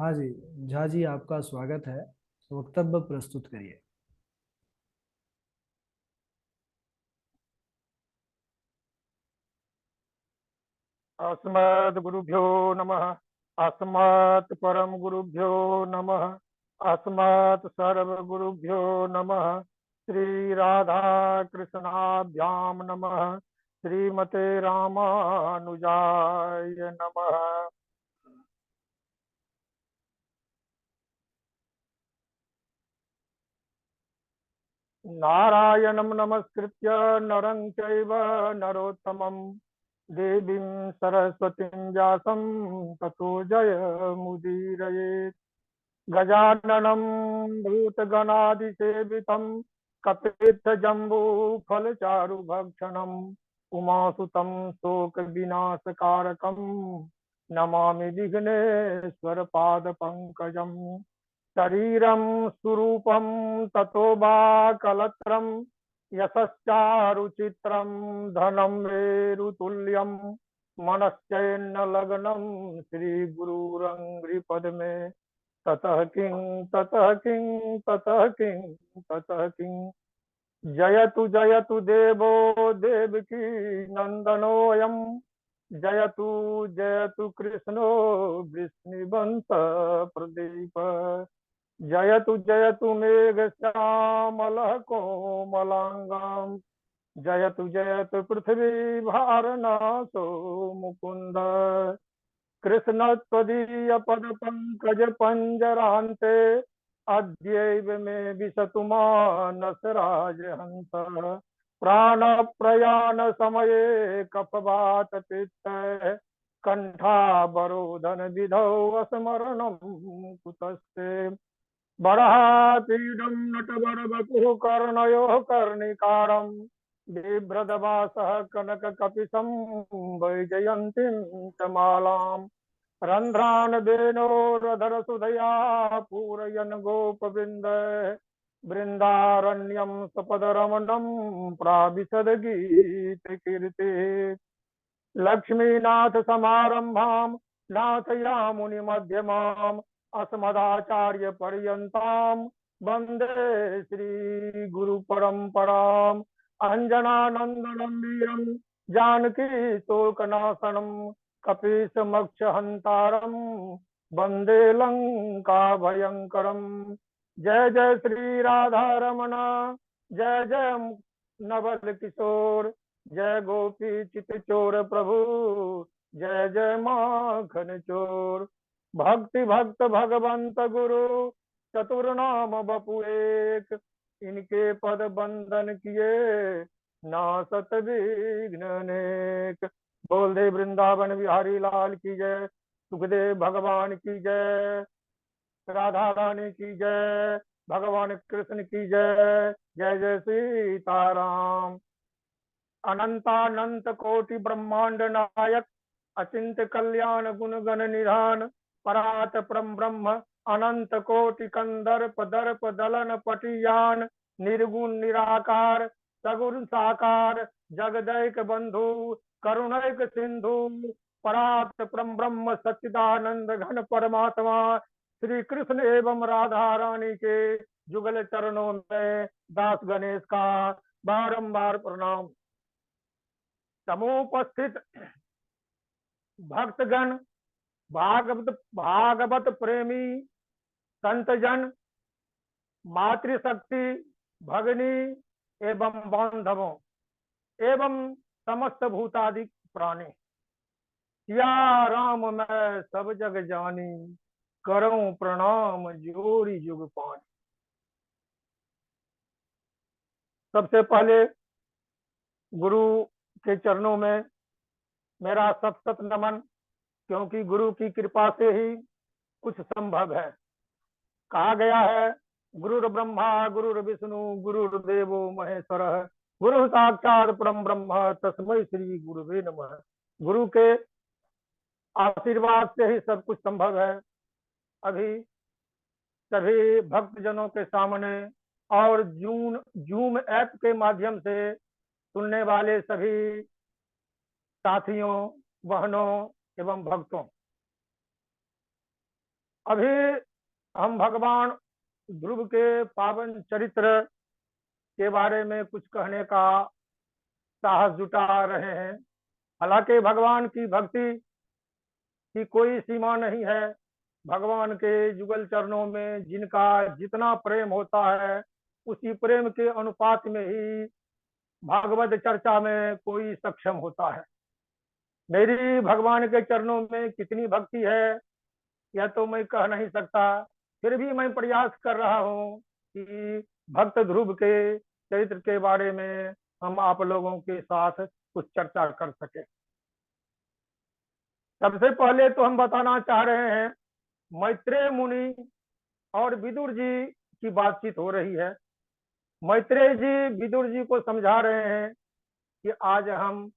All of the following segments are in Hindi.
हाँ जी। झा जी, आपका स्वागत है। वक्तव्य प्रस्तुत करिए। अस्मद् गुरुभ्यो नमः। अस्मत् परम गुरुभ्यो नमः। अस्मत् सर्व गुरुभ्यो नमः। श्री राधा कृष्णाभ्याम नमः। श्रीमते रामानुजाय नमः। नारायणं नमस्कृत्य नरं चैव नरोत्तमं देवीं सरस्वतीं व्यासं ततो जयमुदीरयेत्। गजाननं भूतगणादिसेवितं कपित्थजम्बूफलचारुभक्षणम् उमासुतं शोकविनाशकारकं नमामि विघ्नेश्वरपादपङ्कजम्। शरीरं स्वरूपं ततो वा कलत्रं यशश्चारुचित्रं धनं मेरुतुल्यं मनश्चैन्न लग्नं श्रीगुरुरङ्घ्रिपद्मे ततः किं ततः किं ततः किं ततः किं। जयतु जयतु देवो देवकी नन्दनोऽयं जयतु जयतु कृष्णो वृष्णिवंश प्रदीप। जयतु जयतु मेघश्यामलः कोमलाङ्गम् जयतु जयतु पृथ्वी भारनाशो मुकुन्द। कृष्ण त्वदीय पद पंकज पंजरान्ते अद्यैव मे विशतु मानस राजहंस। प्राण प्रयाण समये कपवात पित्त कंठावरोधन विधौ स्मरणं कुतस्ते। बरहापीडं नटवरवपुः कर्णयोः कर्णिकारं बिभ्रदवासः कनककपिशं वैजयन्तीं च मालाम्। रन्ध्रान् वेणोरधरसुधया पूरयन् गोपवृन्द बृन्दारण्यं सपदरमणं प्राविशद गीतकीर्तिः। लक्ष्मीनाथ समारंभां नाथयामुनिमध्यमाम् अस्मदाचार्य पर्यन्तां वन्दे श्री गुरु परम्पराम्। अंजनानंदनं वीरं जानकी शोकनाशनं कपीशमक्षहन्तारं वन्दे लंका भयंकरम्। जय जय श्री राधा रमण। जय जय नवल किशोर। जय गोपी चित चोर प्रभु। जय जय माखन चोर। भक्ति भक्त भगवंत गुरु चतुर्नाम बपु एक। इनके पद बंदन किए नासत विघ्न अनेक। बोल दे वृंदावन बिहारी लाल की जय। सुखदेव भगवान की जय। राधा रानी की जय। भगवान कृष्ण की जय। जय जय सीताराम। अनंतानंत कोटि ब्रह्मांड नायक अचिंत कल्याण गुण गण निधान परात परम ब्रह्म अनंत कोटि कंदर्प दर्प दलन पटियान निर्गुण निराकार सगुण साकार जगदैक बंधु करुणैक सिंधु परात परम ब्रह्म सच्चिदानंद घन परमात्मा श्री कृष्ण एवं राधा रानी के जुगल चरणों में दास गणेश का बारंबार प्रणाम। समुपस्थित भक्तगण भागवत भागवत प्रेमी संतजन मातृशक्ति भगनी एवं बांधवों एवं समस्त भूतादि प्राणी सिया राम मैं सब जग जानी करऊं प्रणाम जोरी जुग पानी। सबसे पहले गुरु के चरणों में मेरा सत सत नमन, क्योंकि गुरु की कृपा से ही कुछ संभव है। कहा गया है गुरुर ब्रह्मा गुरुर विष्णु गुरुर्देवो महेश्वर गुरु साक्षात परम ब्रह्म तस्मै श्री गुरुवे नमः। गुरु के आशीर्वाद से ही सब कुछ संभव है। अभी सभी भक्तजनों के सामने और जूम जूम ऐप के माध्यम से सुनने वाले सभी साथियों, बहनों एवं भक्तों, अभी हम भगवान ध्रुव के पावन चरित्र के बारे में कुछ कहने का साहस जुटा रहे हैं। हालांकि भगवान की भक्ति की कोई सीमा नहीं है। भगवान के जुगल चरणों में जिनका जितना प्रेम होता है, उसी प्रेम के अनुपात में ही भागवत चर्चा में कोई सक्षम होता है। मेरी भगवान के चरणों में कितनी भक्ति है यह तो मैं कह नहीं सकता, फिर भी मैं प्रयास कर रहा हूँ कि भक्त ध्रुव के चरित्र के बारे में हम आप लोगों के साथ कुछ चर्चा कर सके। सबसे पहले तो हम बताना चाह रहे हैं, मैत्रेय मुनि और विदुर जी की बातचीत हो रही है। मैत्रेय जी विदुर जी को समझा रहे हैं कि आज हम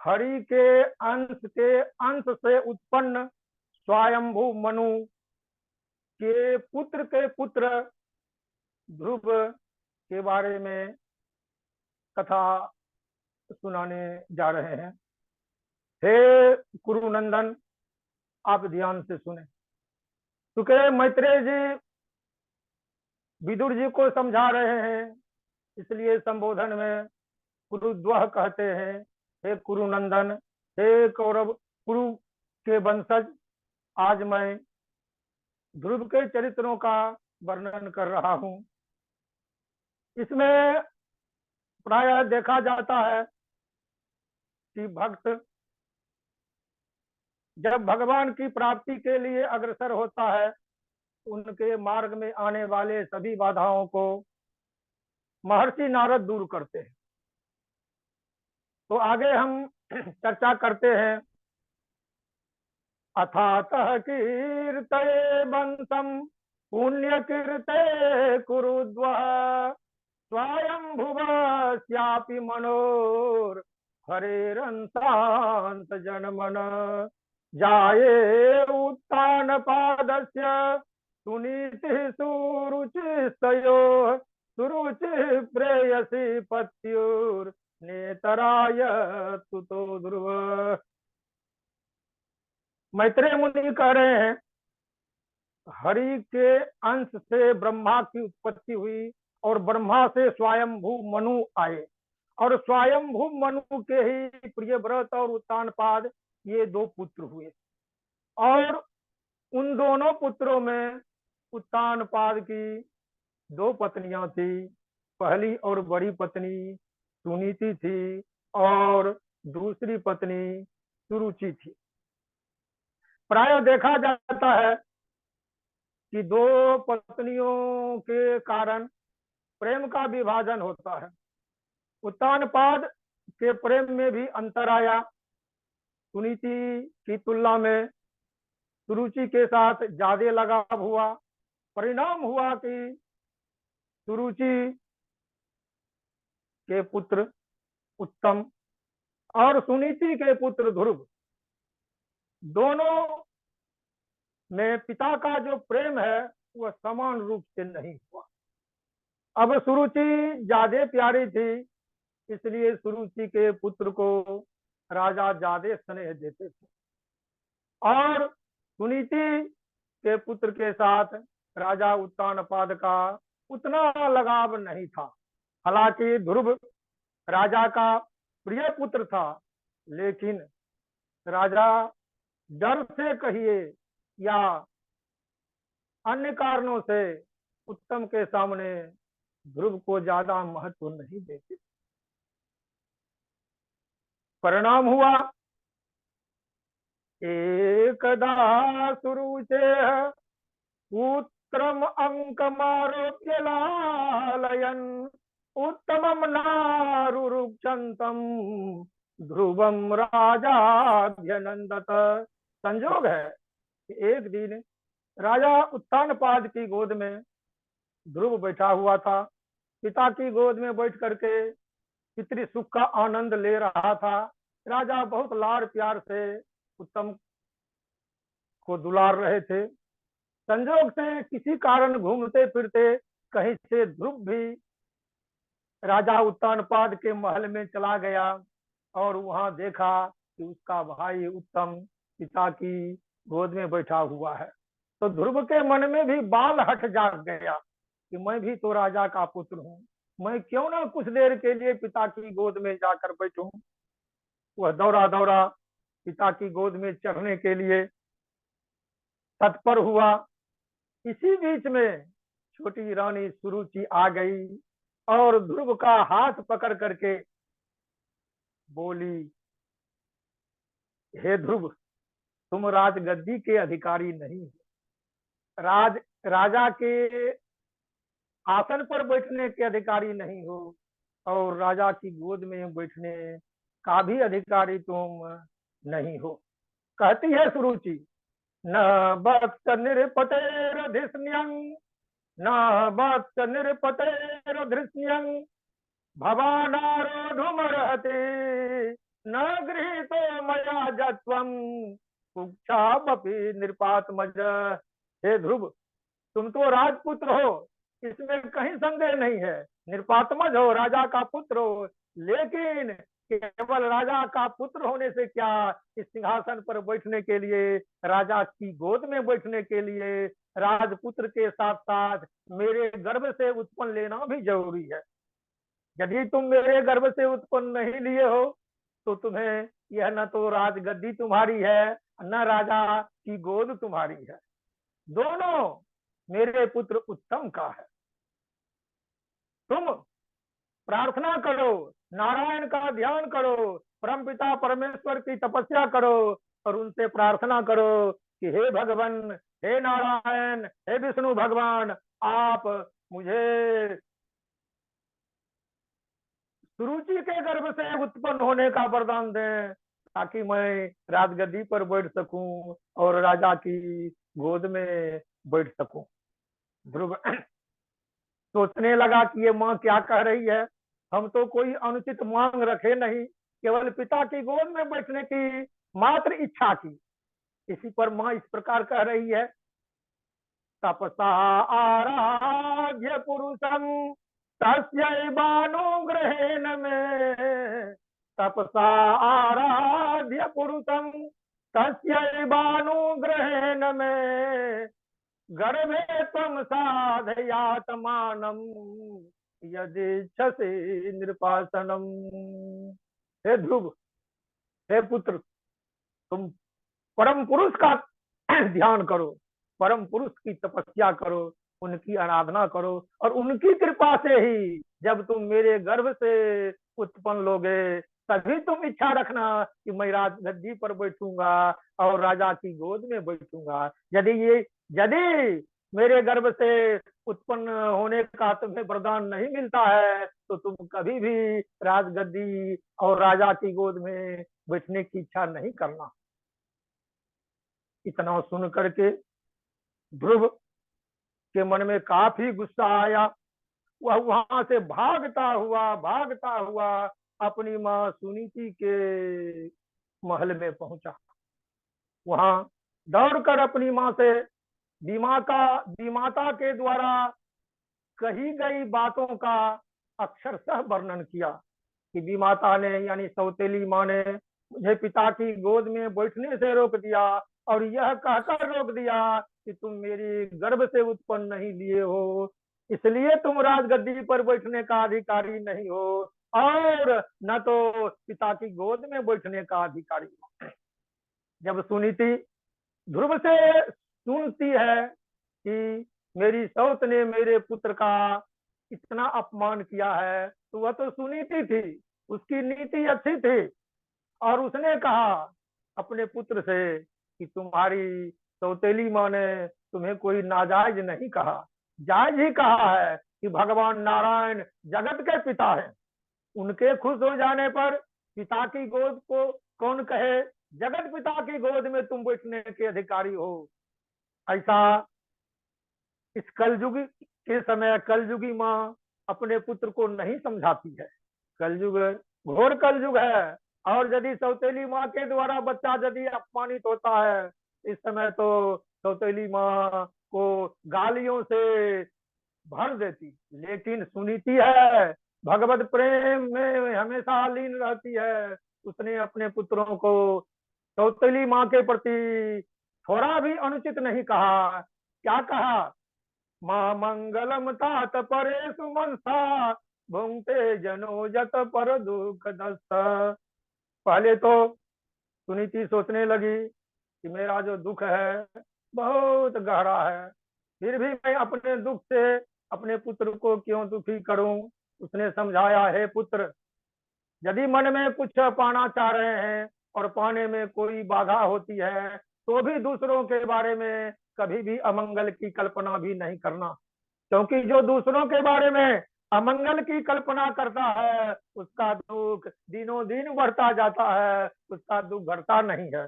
हरि के अंश से उत्पन्न स्वयंभू मनु के पुत्र ध्रुव के बारे में कथा सुनाने जा रहे हैं। हे कुरुनंदन, आप ध्यान से सुने। क्योंकि मैत्रेय जी विदुर जी को समझा रहे हैं, इसलिए संबोधन में कुरुद्वह कहते हैं। हे कुरुनंदन, हे कौरव कुरु के वंशज, आज मैं ध्रुव के चरित्रों का वर्णन कर रहा हूं। इसमें प्रायः देखा जाता है कि भक्त जब भगवान की प्राप्ति के लिए अग्रसर होता है, उनके मार्ग में आने वाले सभी बाधाओं को महर्षि नारद दूर करते हैं। तो आगे हम चर्चा करते हैं। अथातः कीर्तये वंशम पुण्य कीर्ते कुरुद्वः स्वयंभुवस्यापि मनोर हरेरंसांत जनमन जाये उत्तान पादस्य सुनीति सुरुचिस्तयो सुरुचि प्रेयसी पत्युर नेतराय तुतो ध्रुव। मैत्रेय मुनि कह रहे हैं, हरि के अंश से ब्रह्मा की उत्पत्ति हुई और ब्रह्मा से स्वयंभू मनु आए, और स्वयंभू मनु के ही प्रियव्रत और उत्तानपाद ये दो पुत्र हुए। और उन दोनों पुत्रों में उत्तानपाद की दो पत्नियां थी। पहली और बड़ी पत्नी सुनीति थी और दूसरी पत्नी सुरुचि थी। प्रायः देखा जाता है कि दो पत्नियों के कारण प्रेम का विभाजन होता है। उत्तानपाद के प्रेम में भी अंतर आया। सुनीति की तुलना में सुरुचि के साथ ज्यादा लगाव हुआ। परिणाम हुआ कि सुरुचि के पुत्र उत्तम और सुनीति के पुत्र ध्रुव, दोनों में पिता का जो प्रेम है वह समान रूप से नहीं हुआ। अब सुरुचि ज्यादा प्यारी थी, इसलिए सुरुचि के पुत्र को राजा ज्यादा स्नेह देते थे, और सुनीति के पुत्र के साथ राजा उत्तानपाद का उतना लगाव नहीं था। हालांकि ध्रुव राजा का प्रिय पुत्र था, लेकिन राजा डर से कहिए या अन्य कारणों से उत्तम के सामने ध्रुव को ज्यादा महत्व नहीं देते। परिणाम हुआ, एकदा सुरुचे पुत्रम अंकमारोप्य लालयन् उत्तमम नारुरुक्षन्तम ध्रुवम राजाभ्यनंदत। संजोग है कि एक दिन राजा उत्तानपाद की गोद में ध्रुव बैठा हुआ था। पिता की गोद में बैठ करके पितृ सुख का आनंद ले रहा था। राजा बहुत लाड़ प्यार से उत्तम को दुलार रहे थे। संजोग से किसी कारण घूमते फिरते कहीं से ध्रुव भी राजा उत्तानपाद के महल में चला गया और वहां देखा कि उसका भाई उत्तम पिता की गोद में बैठा हुआ है। तो ध्रुव के मन में भी बाल हट जाग गया कि मैं भी तो राजा का पुत्र हूँ, मैं क्यों ना कुछ देर के लिए पिता की गोद में जाकर बैठूं। वह दौड़ा दौड़ा पिता की गोद में चढ़ने के लिए तत्पर हुआ। इसी बीच में छोटी रानी सुरुचि आ गई और ध्रुव का हाथ पकड़ करके बोली, हे ध्रुव, तुम राजगद्दी के अधिकारी नहीं हो, राजा के आसन पर बैठने के अधिकारी नहीं हो, और राजा की गोद में बैठने का भी अधिकारी तुम नहीं हो। कहती है सुरुचि, न वत्स निरपतेरधिस्न्यं, न वत्स निरपतेरधिस्न्यं, भवानारोढुमर्हति, न गृहीतो मया जत्वं, कुक्षामपि नृपात्मज। हे ध्रुव, तुम तो राजपुत्र हो, इसमें कहीं संदेह नहीं है, निरपात्मज हो, राजा का पुत्र हो, लेकिन केवल राजा का पुत्र होने से क्या, इस सिंहासन पर बैठने के लिए, राजा की गोद में बैठने के लिए राजपुत्र के साथ साथ मेरे गर्भ से उत्पन्न लेना भी जरूरी है। यदि तुम मेरे गर्भ से उत्पन्न नहीं लिए हो तो तुम्हें यह न तो राजगद्दी तुम्हारी है, न राजा की गोद तुम्हारी है, दोनों मेरे पुत्र उत्तम का है। तुम प्रार्थना करो, नारायण का ध्यान करो, परमपिता परमेश्वर की तपस्या करो और उनसे प्रार्थना करो कि हे भगवान, हे नारायण, हे विष्णु भगवान, आप मुझे सुरुचि के गर्भ से उत्पन्न होने का वरदान दें, ताकि मैं राजगद्दी पर बैठ सकूं और राजा की गोद में बैठ सकूं। ध्रुव सोचने लगा कि ये माँ क्या कह रही है, हम तो कोई अनुचित मांग रखे नहीं, केवल पिता की गोद में बैठने की मात्र इच्छा की। इसी पर माँ इस प्रकार कह रही है, तपसा आराध्य पुरुषम तस्यैवानुग्रहेण में, तपसा आराध्य पुरुषम तस्यैवानुग्रहेण में, गर्भे त्वं साधयात्मानं यदिच्छसि नृपासनम। हे ध्रुव, हे पुत्र, तुम परम पुरुष का ध्यान करो, परम पुरुष की तपस्या करो, उनकी आराधना करो, और उनकी कृपा से ही जब तुम मेरे गर्भ से उत्पन्न लोगे तभी तुम इच्छा रखना कि मैं राजगद्दी पर बैठूंगा और राजा की गोद में बैठूंगा। यदि मेरे गर्भ से उत्पन्न होने का तुम्हें वरदान नहीं मिलता है तो तुम कभी भी राजगद्दी और राजा की गोद में बैठने की इच्छा नहीं करना। इतना सुन करके ध्रुव के मन में काफी गुस्सा आया। वह वहां से भागता हुआ अपनी माँ सुनीति के महल में पहुंचा। वहां दौड़कर अपनी माँ से विमाता के द्वारा कही गई बातों का अक्षरशः वर्णन किया कि विमाता ने यानी सौतेली माँ ने मुझे पिता की गोद में बैठने से रोक दिया और यह कहकर रोक दिया कि तुम मेरी गर्भ से उत्पन्न नहीं लिए हो, इसलिए तुम राजगद्दी पर बैठने का अधिकारी नहीं हो और न तो पिता की गोद में बैठने का अधिकारी हो। जब सुनीति ध्रुव से सुनती है कि मेरी सौत ने मेरे पुत्र का इतना अपमान किया है, तो वह तो सुनीति थी, उसकी नीति अच्छी थी, और उसने कहा अपने पुत्र से कि तुम्हारी सौतेली माँ ने तुम्हें कोई नाजायज नहीं कहा, जायज ही कहा है कि भगवान नारायण जगत के पिता हैं, उनके खुश हो जाने पर पिता की गोद को कौन कहे, जगत पिता की गोद में तुम बैठने के अधिकारी हो। ऐसा इस कलयुग के समय कलयुगी माँ अपने पुत्र को नहीं समझाती है। कलयुग घोर कलयुग है, और यदि सौतेली माँ के द्वारा बच्चा यदि अपमानित होता है, इस समय तो सौतेली माँ को गालियों से भर देती, लेकिन सुनीति है, भगवत प्रेम में हमेशा लीन रहती है, उसने अपने पुत्रों को सौतेली माँ के प्रति थोड़ा भी अनुचित नहीं कहा। क्या कहा? महामंगलम तात परेषु मनसा भुंक्ते जनो जत पर दुख दस्ता। पहले तो सुनीति सोचने लगी कि मेरा जो दुख है बहुत गहरा है, फिर भी मैं अपने दुख से अपने पुत्र को क्यों दुखी करूं। उसने समझाया, हे पुत्र, यदि मन में कुछ पाना चाह रहे हैं और पाने में कोई बाधा होती है तो भी दूसरों के बारे में कभी भी अमंगल की कल्पना भी नहीं करना, क्योंकि जो दूसरों के बारे में अमंगल की कल्पना करता है उसका दुख दिनों दिन बढ़ता जाता है, उसका दुख घटता नहीं है।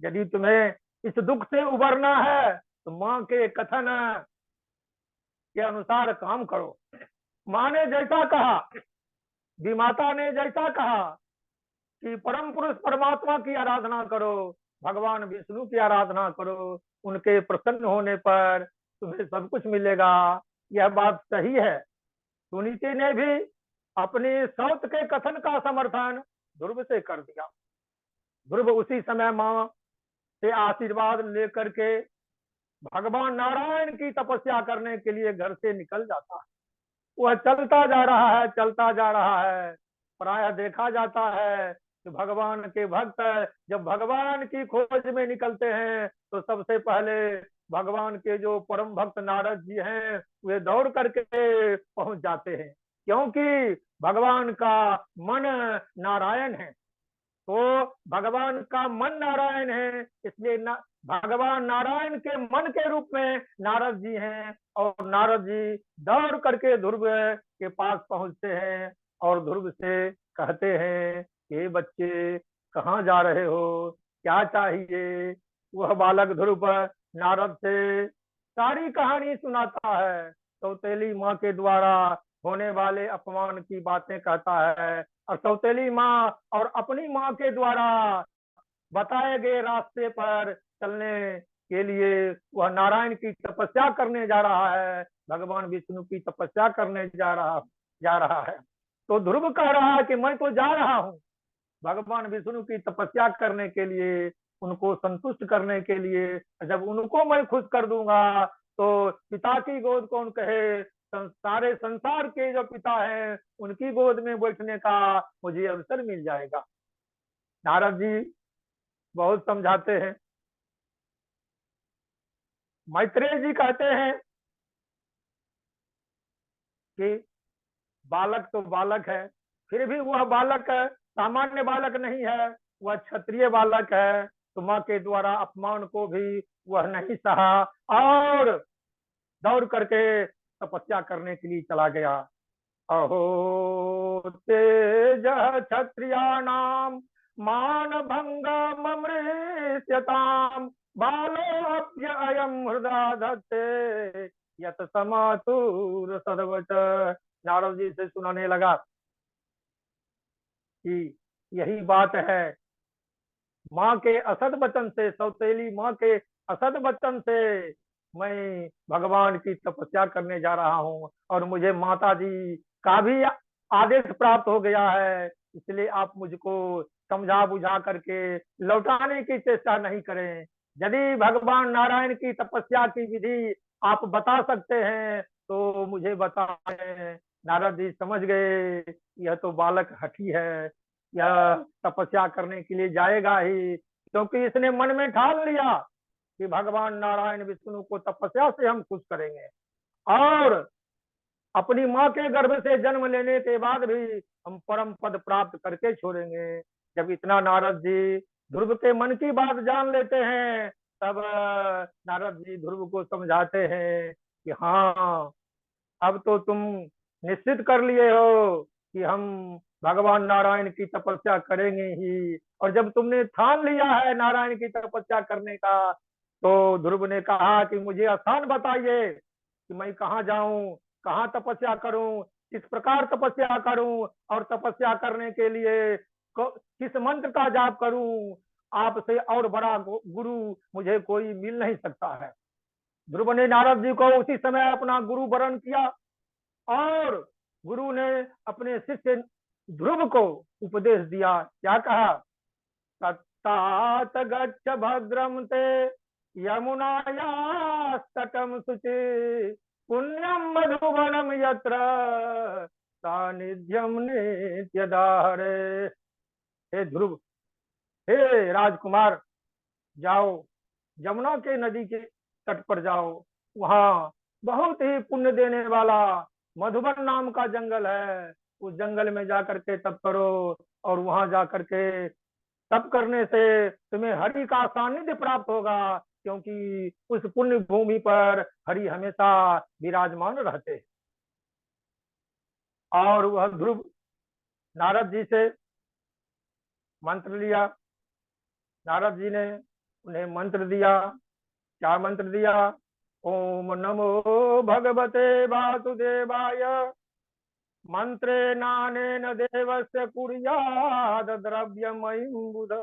यदि तुम्हें इस दुख से उबरना है तो माँ के कथन के अनुसार काम करो। माँ ने जैसा कहा, विमाता ने जैसा कहा कि परम पुरुष परमात्मा की आराधना करो, भगवान विष्णु की आराधना करो, उनके प्रसन्न होने पर तुम्हें सब कुछ मिलेगा, यह बात सही है। सुनीति ने भी अपनी सौत के कथन का समर्थन ध्रुव से कर दिया। ध्रुव उसी समय माँ से आशीर्वाद लेकर के भगवान नारायण की तपस्या करने के लिए घर से निकल जाता है। वह चलता जा रहा है, चलता जा रहा है। प्रायः देखा जाता है कि भगवान के भक्त जब भगवान की खोज में निकलते हैं तो सबसे पहले भगवान के जो परम भक्त नारद जी हैं वे दौड़ करके पहुंच जाते हैं, क्योंकि भगवान का मन नारायण है। तो भगवान का मन नारायण है, इसलिए भगवान नारायण के मन के रूप में नारद जी हैं, और नारद जी दौड़ करके ध्रुव के पास पहुंचते हैं और ध्रुव से कहते हैं कि बच्चे कहाँ जा रहे हो, क्या चाहिए। वह बालक ध्रुव नारद से सारी कहानी सुनाता है, सौतेली माँ के द्वारा होने वाले अपमान की बातें कहता है, और सौतेली माँ और अपनी माँ के द्वारा बताए गए रास्ते पर चलने के लिए वह नारायण की तपस्या करने जा रहा है, भगवान विष्णु की तपस्या करने जा रहा है। तो ध्रुव कह रहा है कि मैं तो जा रहा हूँ भगवान विष्णु की तपस्या करने के लिए, उनको संतुष्ट करने के लिए। जब उनको मैं खुश कर दूंगा तो पिता की गोद कौन कहे, सारे संसार के जो पिता हैं उनकी गोद में बैठने का मुझे अवसर मिल जाएगा। नारद जी बहुत समझाते हैं। मैत्रेय जी कहते हैं कि बालक तो बालक है, फिर भी वह बालक सामान्य बालक नहीं है, वह क्षत्रिय बालक है। तो माँ के द्वारा अपमान को भी वह नहीं सहा और दौड़ करके तपस्या करने के लिए चला गया। अहो तेज क्षत्रियाणाम मान भंगमृत्यताम बालोऽप्य अयम हृदा धत्ते यत समातुर सदवच। नारद जी से सुनाने लगा कि यही बात है, माँ के असद वचन से, सौतेली माँ के असद वचन से मैं भगवान की तपस्या करने जा रहा हूँ और मुझे माता जी का भी आदेश प्राप्त हो गया है, इसलिए आप मुझको समझा बुझा करके लौटाने की चेष्टा नहीं करें। यदि भगवान नारायण की तपस्या की विधि आप बता सकते हैं तो मुझे बताएं। नारद जी समझ गए यह तो बालक हठी है, यह तपस्या करने के लिए जाएगा ही, क्योंकि इसने मन में ठान लिया कि भगवान नारायण विष्णु को तपस्या से हम खुश करेंगे और अपनी माँ के गर्भ से जन्म लेने के बाद भी हम परम पद प्राप्त करके छोड़ेंगे। जब इतना नारद जी ध्रुव के मन की बात जान लेते हैं तब नारद जी ध्रुव को समझाते हैं कि हाँ, अब तो तुम निश्चित कर लिए हो कि हम भगवान नारायण की तपस्या करेंगे ही, और जब तुमने ठान लिया है नारायण की तपस्या करने का तो ध्रुव ने कहा कि मुझे आसान बताइए कि मैं कहाँ जाऊं, कहाँ तपस्या करूं, किस प्रकार तपस्या करूं, और तपस्या करने के लिए किस मंत्र का जाप करूं। आपसे और बड़ा गुरु मुझे कोई मिल नहीं सकता है। ध्रुव ने नारद जी को उसी समय अपना गुरु वरण किया और गुरु ने अपने शिष्य ध्रुव को उपदेश दिया। क्या कहा? तत्तात गच्छ भद्रम ते यमुनाया तटम शुचि पुण्यम मधुवनम यत्र सानिध्यम नित्यदाहरे। हे ध्रुव, हे राजकुमार, जाओ यमुना के नदी के तट पर जाओ। वहाँ बहुत ही पुण्य देने वाला मधुबन नाम का जंगल है। उस जंगल में जाकर के तप करो, और वहां जाकर के तप करने से तुम्हें हरि का सानिध्य प्राप्त होगा, क्योंकि उस पुण्य भूमि पर हरि हमेशा विराजमान रहते हैं। और वह ध्रुव नारद जी से मंत्र लिया। नारद जी ने उन्हें मंत्र दिया। क्या मंत्र दिया? ओम नमो भगवते वासुदेवाय मंत्रे नानेन देवस्य कुर्याद द्रव्यमयीं बुध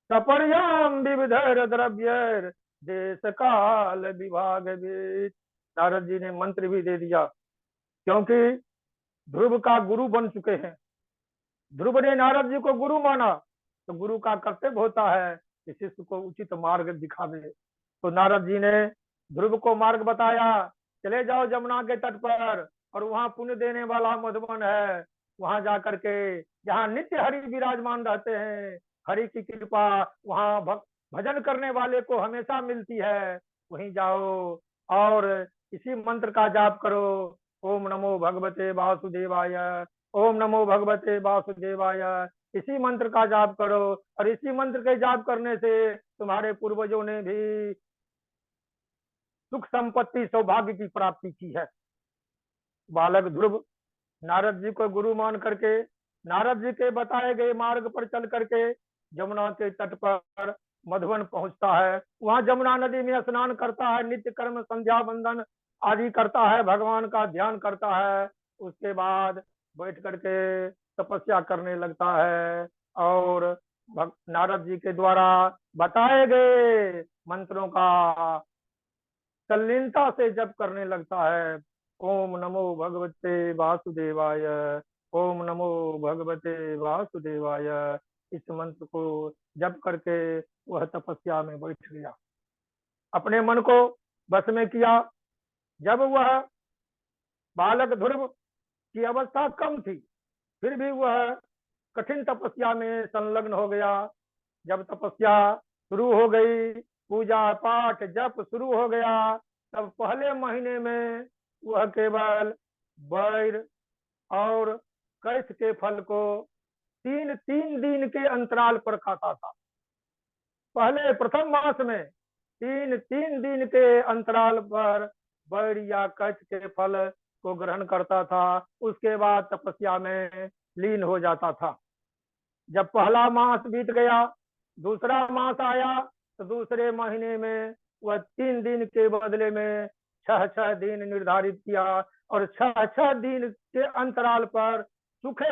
सपर्याम विविधर द्रव्यर देश काल विभाग बीच। नारद जी ने मंत्र भी दे दिया, क्योंकि ध्रुव का गुरु बन चुके हैं। ध्रुव ने नारद जी को गुरु माना, तो गुरु का कर्तव्य होता है कि शिष्य को उचित मार्ग दिखावे। तो नारद जी ने ध्रुव को मार्ग बताया। चले जाओ यमुना के तट पर, और वहां पुण्य देने वाला मधुबन है। वहां जाकर के, जहाँ नित्य हरि विराजमान रहते हैं, हरि की कृपा वहां भजन करने वाले को हमेशा मिलती है। वहीं जाओ और इसी मंत्र का जाप करो। ओम नमो भगवते वासुदेवाय, ओम नमो भगवते वासुदेवाय। इसी मंत्र का जाप करो, और इसी मंत्र के जाप करने से तुम्हारे पूर्वजों ने भी सुख संपत्ति सौभाग्य की प्राप्ति की है। बालक ध्रुव नारद जी को गुरु मान करके, नारद जी के बताए गए मार्ग पर चल करके यमुना के तट पर मधुबन पहुंचता है। वहां यमुना नदी में स्नान करता है, नित्य कर्म संध्या बंदन आदि करता है, भगवान का ध्यान करता है। उसके बाद बैठ करके तपस्या करने लगता है, और नारद जी के द्वारा बताए गए मंत्रों का तल्लीनता से जप करने लगता है। ओम नमो भगवते वासुदेवाय, ओम नमो भगवते वासुदेवाय। इस मंत्र को जप करके वह तपस्या में बैठ गया, अपने मन को बस में किया। जब वह बालक ध्रुव की अवस्था कम थी, फिर भी वह कठिन तपस्या में संलग्न हो गया। जब तपस्या शुरू हो गई, पूजा पाठ जप शुरू हो गया, तब पहले महीने में वह केवल बैर और कैथ के फल को तीन तीन दिन के अंतराल पर खाता था। पहले प्रथम मास में तीन तीन दिन के अंतराल पर बैर या कैथ के फल को ग्रहण करता था। उसके बाद तपस्या में लीन हो जाता था। जब पहला मास बीत गया, दूसरा मास आया, तो दूसरे महीने में वह 3 दिन के बदले में 6 दिन निर्धारित किया, और 6 दिन के अंतराल पर सूखे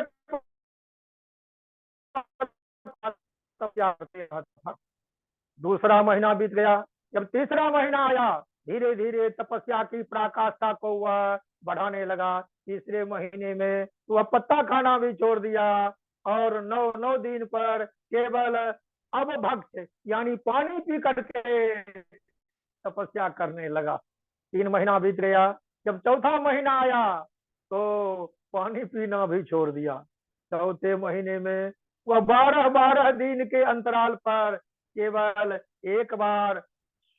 दूसरा महीना बीत गया। जब तीसरा महीना आया, धीरे धीरे तपस्या की पराकाष्ठा को वह बढ़ाने लगा। तीसरे महीने में वह पत्ता खाना भी छोड़ दिया, और 9 दिन पर केवल अभभक्त यानी पानी पी करके तपस्या करने लगा। 3 महीना बीत गया। जब चौथा महीना आया, तो पानी पीना भी छोड़ दिया। चौथे महीने में वह 12 दिन के अंतराल पर केवल एक बार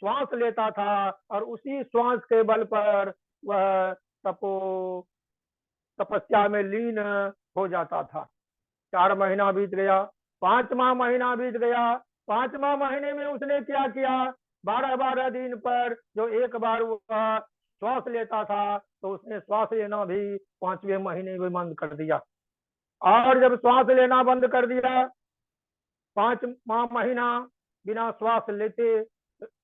श्वास लेता था, और उसी श्वास के बल पर वह तपस्या में लीन हो जाता था। 4 महीना बीत गया। 5वां महीना बीत गया। 5वां महीने में उसने क्या किया? 12 दिन पर जो एक बार वह श्वास लेता था, तो उसने श्वास लेना भी 5वें महीने में बंद कर दिया। और जब श्वास लेना बंद कर दिया, 5वां महीना बिना श्वास लेते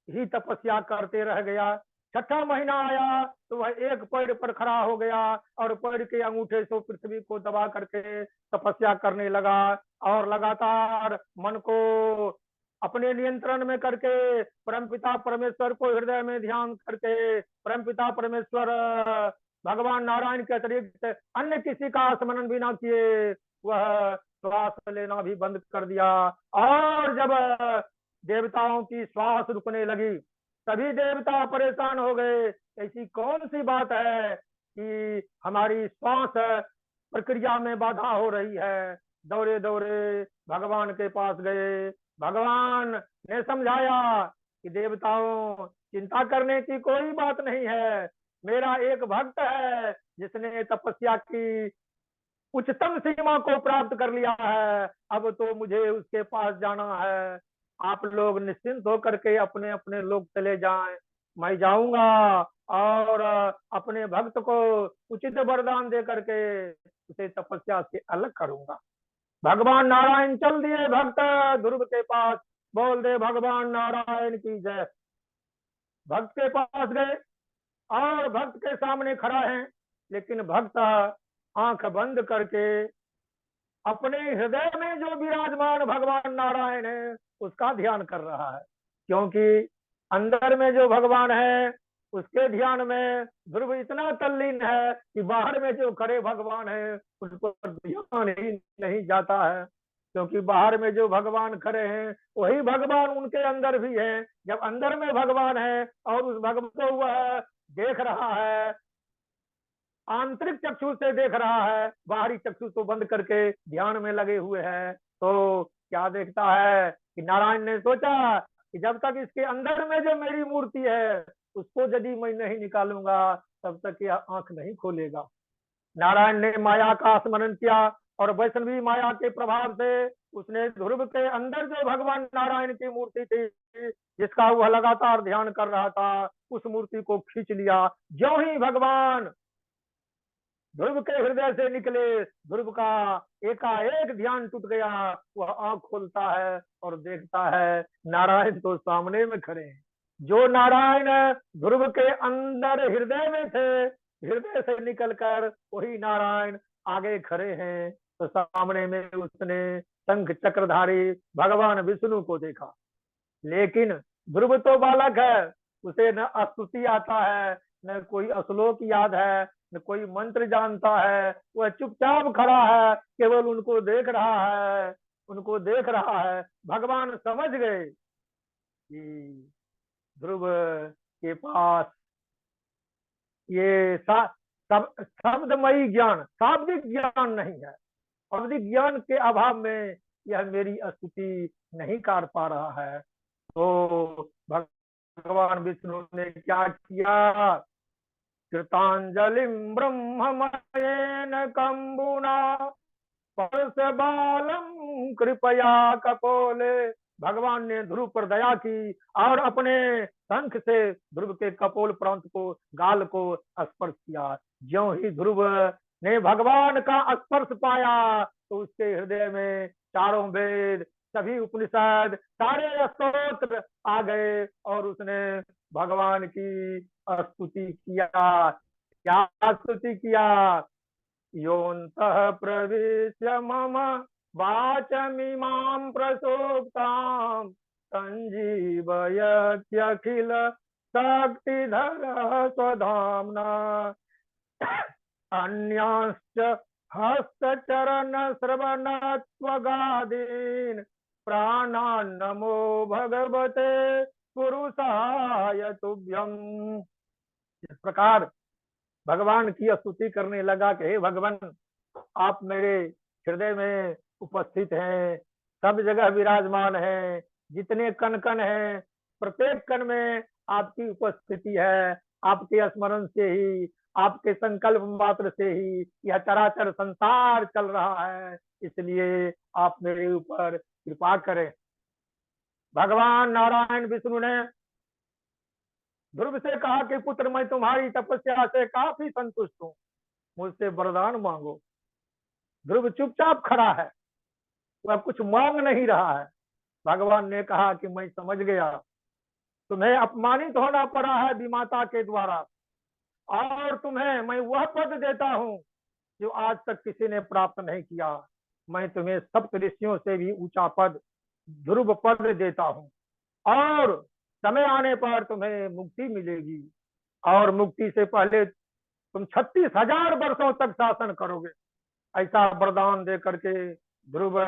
ही तपस्या करते रह गया। 6ठा महीना आया, तो वह एक पैर पर खड़ा हो गया, और पैर के अंगूठे से पृथ्वी को दबा करके तपस्या करने लगा, और लगातार मन को अपने नियंत्रण में करके परमपिता परमेश्वर को हृदय में ध्यान करके परमपिता परमेश्वर भगवान नारायण के अतिरिक्त अन्य किसी का स्मरण भी ना किए, वह श्वास लेना भी बंद कर दिया। और जब देवताओं की श्वास रुकने लगी, सभी देवता परेशान हो गए। ऐसी कौन सी बात है कि हमारी श्वास प्रक्रिया में बाधा हो रही है। दौड़े दौड़े भगवान के पास गए। भगवान ने समझाया कि देवताओं, चिंता करने की कोई बात नहीं है। मेरा एक भक्त है जिसने तपस्या की उच्चतम सीमा को प्राप्त कर लिया है। अब तो मुझे उसके पास जाना है। आप लोग निश्चिंत होकर के अपने अपने लोग चले जाएं। मैं जाऊंगा और अपने भक्त को उचित वरदान दे करके उसे तपस्या से अलग करूंगा। भगवान नारायण चल दिए भक्त ध्रुव के पास। बोल दे भगवान नारायण की जय। भक्त के पास गए और भक्त के सामने खड़ा है, लेकिन भक्त आंख बंद करके अपने हृदय में जो विराजमान भगवान नारायण है उसका ध्यान कर रहा है। क्योंकि अंदर में जो भगवान है उसके ध्यान में ध्रुव इतना तल्लीन है कि बाहर में जो खड़े भगवान है उन पर ध्यान ही नहीं जाता है। क्योंकि बाहर में जो भगवान खड़े हैं वही भगवान उनके अंदर भी है। जब अंदर में भगवान है और उस भगवान को वह देख रहा है, आंतरिक चक्षु से देख रहा है, बाहरी चक्षु को बंद करके ध्यान में लगे हुए हैं, तो क्या देखता है कि नारायण ने सोचा कि जब तक इसके अंदर में जो मेरी मूर्ति है उसको यदि मैं नहीं निकालूंगा तब तक यह आंख नहीं खोलेगा। नारायण ने माया का स्मरण किया और वैष्णवी माया के प्रभाव से उसने ध्रुव के अंदर जो भगवान नारायण की मूर्ति थी जिसका वह लगातार ध्यान कर रहा था उस मूर्ति को खींच लिया। ज्यों ही भगवान ध्रुव के हृदय से निकले, ध्रुव का एकाएक ध्यान टूट गया। वह आंख खोलता है और देखता है नारायण तो सामने में खड़े हैं। जो नारायण ध्रुव के अंदर हृदय में थे, हृदय से निकलकर वही नारायण आगे खड़े हैं। तो सामने में उसने शंख चक्रधारी भगवान विष्णु को देखा। लेकिन ध्रुव तो बालक है, उसे न स्तुति आता है, न कोई श्लोक याद है, न कोई मंत्र जानता है। वह चुपचाप खड़ा है, केवल उनको देख रहा है, उनको देख रहा है। भगवान समझ गए कि ध्रुव के पास ये शब्दमयी ज्ञान, शाब्दिक ज्ञान नहीं है। शाब्दिक ज्ञान के अभाव में यह मेरी स्तुति नहीं कर पा रहा है। तो भगवान विष्णु ने क्या किया? कृतांजलिम ब्रह्ममयेन कंबुना परस बालम कृपया कपोले। भगवान ने ध्रुव पर दया की और अपने शंख से ध्रुव के कपोल प्रांत को, गाल को स्पर्श किया। ज्यों ही ध्रुव ने भगवान का स्पर्श पाया तो उसके हृदय में चारों वेद, सभी उपनिषद, सारे स्तोत्र आ गए और उसने भगवान की स्तुति किया। क्या स्तुति किया? योऽन्तः प्रविश्य मम वाचमिमां प्रसोक्तां संजीवयत्यखिल शक्तिधरः स्वधाम्ना अन्यांश्च हस्तचरणश्रवणत्वगादीन् प्राणान्नमो भगवते पुरुषाय तुभ्यम्। इस प्रकार भगवान की स्तुति करने लगा कि हे भगवान, आप मेरे हृदय में उपस्थित हैं, सब जगह विराजमान हैं। जितने कण कण हैं, प्रत्येक कण में आपकी उपस्थिति है। आपके स्मरण से ही, आपके संकल्प मात्र से ही यह चराचर संसार चल रहा है। इसलिए आप मेरे ऊपर कृपा करें। भगवान नारायण विष्णु ने ध्रुव से कहा कि पुत्र, मैं तुम्हारी तपस्या से काफी संतुष्ट हूँ, मुझसे वरदान मांगो। ध्रुव चुपचाप खड़ा है, वह कुछ मांग नहीं रहा है। भगवान ने कहा कि मैं समझ गया, तुम्हें अपमानित होना पड़ा है विमाता के द्वारा, और तुम्हें मैं वह पद देता हूँ जो आज तक किसी ने प्राप्त नहीं किया। मैं तुम्हें सप्त ऋषियों से भी ऊंचा पद, ध्रुव पद देता हूँ, और समय आने पर तुम्हें मुक्ति मिलेगी। और मुक्ति से पहले तुम 36,000 वर्षों तक शासन करोगे। ऐसा वरदान दे करके ध्रुव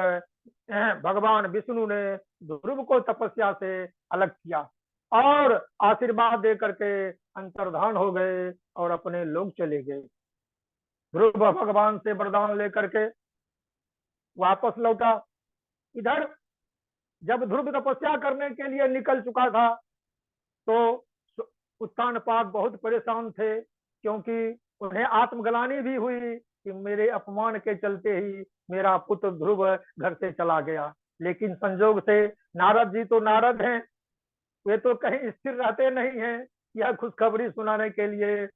भगवान विष्णु ने ध्रुव को तपस्या से अलग किया और आशीर्वाद दे करके अंतर्धान हो गए और अपने लोग चले गए। ध्रुव भगवान से वरदान लेकर के वापस लौटा। इधर जब ध्रुव तपस्या करने के लिए निकल चुका था तो उत्तानपाद बहुत परेशान थे, क्योंकि उन्हें आत्मग्लानि भी हुई कि मेरे अपमान के चलते ही मेरा पुत्र ध्रुव घर से चला गया। लेकिन संजोग से नारद जी तो नारद हैं, वे तो कहीं स्थिर रहते नहीं हैं। यह खुशखबरी सुनाने के लिए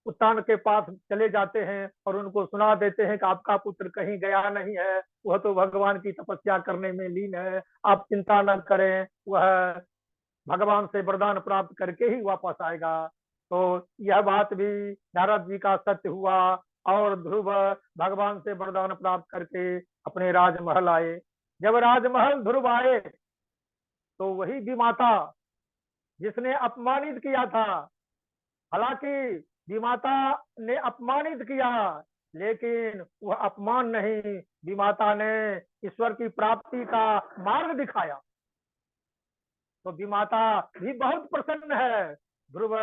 उत्तान के पास चले जाते हैं और उनको सुना देते हैं कि आपका पुत्र कहीं गया नहीं है, वह तो भगवान की तपस्या करने में लीन है, आप चिंता न करें, वह भगवान से वरदान प्राप्त करके ही वापस आएगा। तो यह बात भी नारद जी का सत्य हुआ और ध्रुव भगवान से वरदान प्राप्त करके अपने राजमहल आए। जब राजमहल ध्रुव आए तो वही विमाता जिसने अपमानित किया था, हालांकि विमाता ने अपमानित किया लेकिन वह अपमान नहीं, विमाता ने ईश्वर की प्राप्ति का मार्ग दिखाया। तो विमाता भी बहुत प्रसन्न है, ध्रुव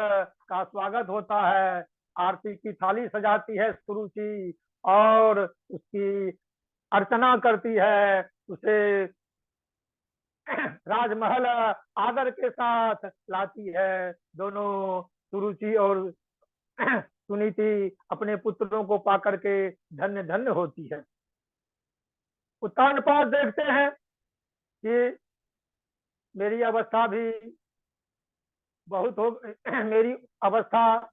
का स्वागत होता है, आरती की थाली सजाती है सुरुचि और उसकी अर्चना करती है, उसे राजमहल आदर के साथ लाती है। दोनों सुरुचि और सुनीति अपने पुत्रों को पाकर के धन्य धन्य होती है। उत्तानपाद देखते हैं कि मेरी अवस्था भी बहुत हो मेरी अवस्था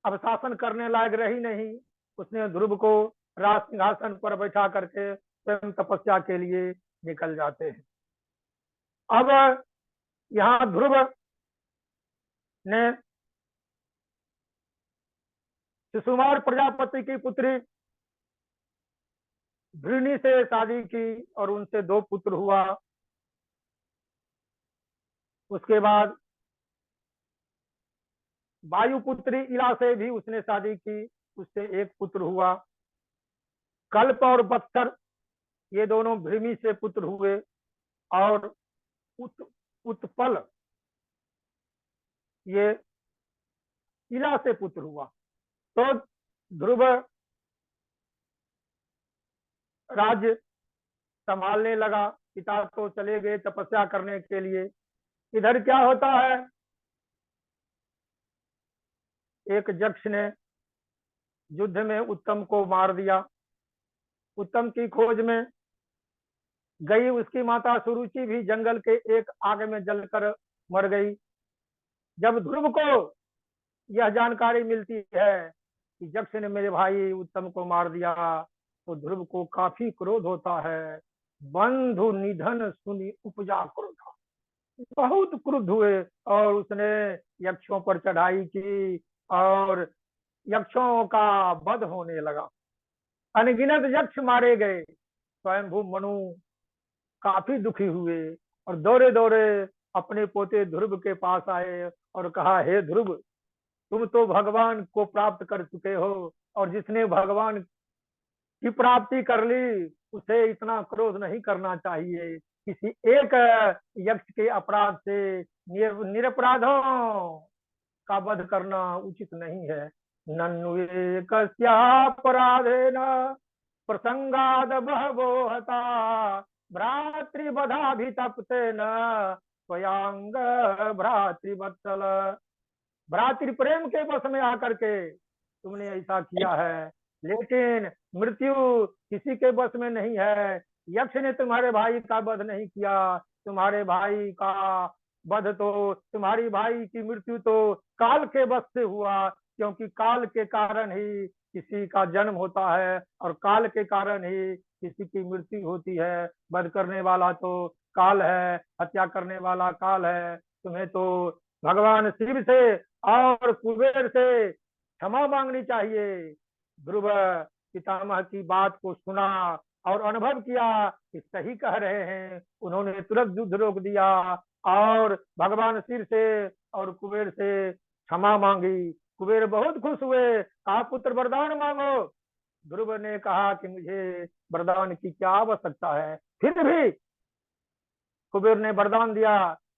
अब शासन करने लायक रही नहीं। उसने ध्रुव को राज सिंहासन पर बैठा करके स्वयं तपस्या के लिए निकल जाते हैं। अब यहाँ ध्रुव ने सुकुमार प्रजापति की पुत्री भृणी से शादी की और उनसे 2 पुत्र हुआ। उसके बाद वायुपुत्री इला से भी उसने शादी की, उससे 1 पुत्र हुआ। कल्प और बत्सर ये दोनों भृमी से पुत्र हुए और उत्पल ये इला से पुत्र हुआ। तो ध्रुव राज्य संभालने लगा, पिता तो चले गए तपस्या करने के लिए। इधर क्या होता है, एक यक्ष ने युद्ध में उत्तम को मार दिया। उत्तम की खोज में गई उसकी माता सुरुचि भी जंगल के एक आग में जलकर मर गई। जब ध्रुव को यह जानकारी मिलती है कि यक्ष ने मेरे भाई उत्तम को मार दिया तो ध्रुव को काफी क्रोध होता है। बंधु निधन सुनी उपजा क्रोध, बहुत क्रुद्ध हुए और उसने यक्षों पर चढ़ाई की और यक्षों का वध होने लगा। अनगिनत यक्ष मारे गए। स्वयंभू मनु काफी दुखी हुए और दौड़े दौड़े अपने पोते ध्रुव के पास आए और कहा, हे ध्रुव, तुम तो भगवान को प्राप्त कर चुके हो और जिसने भगवान की प्राप्ति कर ली उसे इतना क्रोध नहीं करना चाहिए। किसी एक यक्ष के अपराध से निरपराधों का वध करना उचित नहीं है। नन्नु एकस्यापराधेन प्रसंगाद बहवो हता भ्रातृवधाभितप्तेन स्वयांग भ्रातृवत्सल। भ्रातृ प्रेम के वश में आकर के तुमने ऐसा किया है, लेकिन मृत्यु किसी के बस में नहीं है। यक्ष ने तुम्हारे भाई का वध नहीं किया, तुम्हारे भाई का वध तो तुम्हारी भाई की मृत्यु तो काल के बस से हुआ, क्योंकि काल के कारण ही किसी का जन्म होता है और काल के कारण ही किसी की मृत्यु होती है। वध करने वाला तो काल है, हत्या करने वाला काल है। तुम्हें तो भगवान शिव से और कुबेर से क्षमा मांगनी चाहिए। ध्रुव पितामह की बात को सुना और अनुभव किया कि सही कह रहे हैं। उन्होंने तुरंत युद्ध रोक दिया और भगवान शिव से और कुबेर से क्षमा मांगी। कुबेर बहुत खुश हुए, कहा पुत्र वरदान मांगो। ध्रुव ने कहा कि मुझे वरदान की क्या आवश्यकता है। फिर भी कुबेर ने वरदान दिया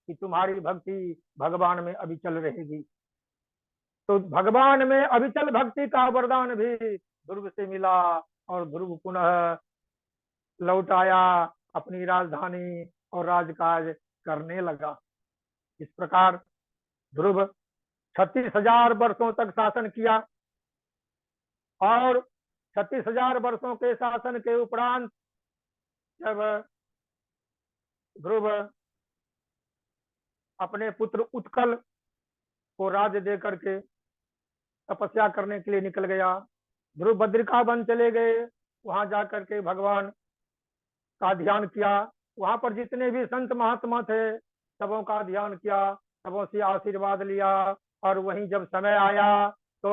कि तुम्हारी भक्ति भगवान में अविचल रहेगी। तो भगवान में अविचल भक्ति का वरदान भी ध्रुव से मिला और ध्रुव पुनः लौट आया अपनी राजधानी और राजकाज करने लगा। इस प्रकार ध्रुव 36,000 वर्षों तक शासन किया और 36,000 वर्षों के शासन के उपरांत जब ध्रुव अपने पुत्र उत्कल को राज्य दे करके तपस्या करने के लिए निकल गया, ध्रुव बद्रिका वन चले गए। वहां जाकर के भगवान का ध्यान किया। वहां पर जितने भी संत महात्मा थे सबों का ध्यान किया, सबों से आशीर्वाद लिया। और वहीं जब समय आया तो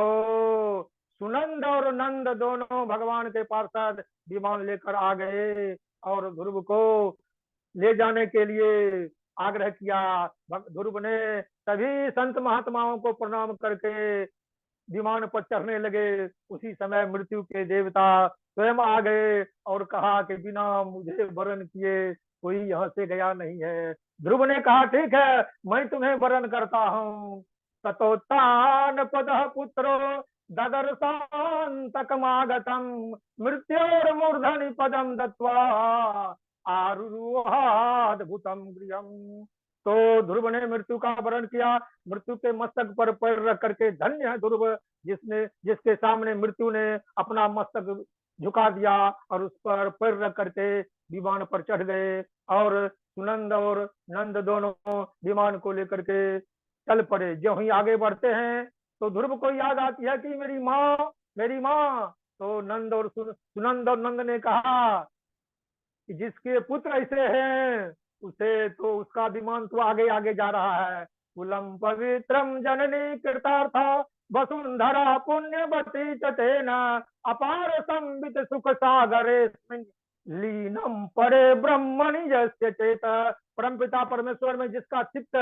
सुनंद और नंद दोनों भगवान के पार्षद विमान लेकर आ गए और ध्रुव को ले जाने के लिए आग्रह किया। ध्रुव ने सभी संत महात्माओं को प्रणाम करके विमान पर चढ़ने लगे। उसी समय मृत्यु के देवता स्वयं आ गए और कहा कि बिना मुझे वरण किए कोई यहाँ से गया नहीं है। ध्रुव ने कहा ठीक है, मैं तुम्हें वरण करता हूँ। ततोत्तान पदः पुत्रो ददर्शान्तकमागतम् मृत्योर्मूर्धनि पदम दत्वा आरुरोहाद्भुतम गृहम्। तो ध्रुव ने मृत्यु का वरण किया। मृत्यु के मस्तक पर पैर रख करके धन्य है ध्रुव जिसके सामने मृत्यु ने अपना मस्तक झुका दिया और उस पर पैर रख करके विमान पर चढ़ गए। और सुनंद और नंद दोनों विमान को लेकर के चल पड़े। जो ही आगे बढ़ते हैं तो ध्रुव को याद आती है कि मेरी माँ, मेरी माँ। तो नंद और सुनंद और नंद ने कहा कि जिसके पुत्र ऐसे हैं उसे तो उसका विमान तो आगे आगे जा रहा है। कुलम पवित्रम जननी कृतार्था वसुंधरा पुण्यवती तेन अपार संवित सुख सागरे लीनम परे ब्रह्मणि जस्य चेत। परमपिता परमेश्वर में जिसका चित्त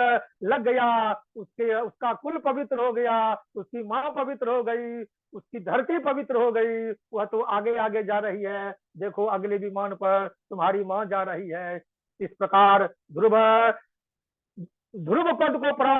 लग गया उसका कुल पवित्र हो गया, उसकी माँ पवित्र हो गई, उसकी धरती पवित्र हो गई। वह तो आगे आगे जा रही है, देखो अगले विमान पर तुम्हारी माँ जा रही है। इस प्रकार ध्रुव पद को प्राप्त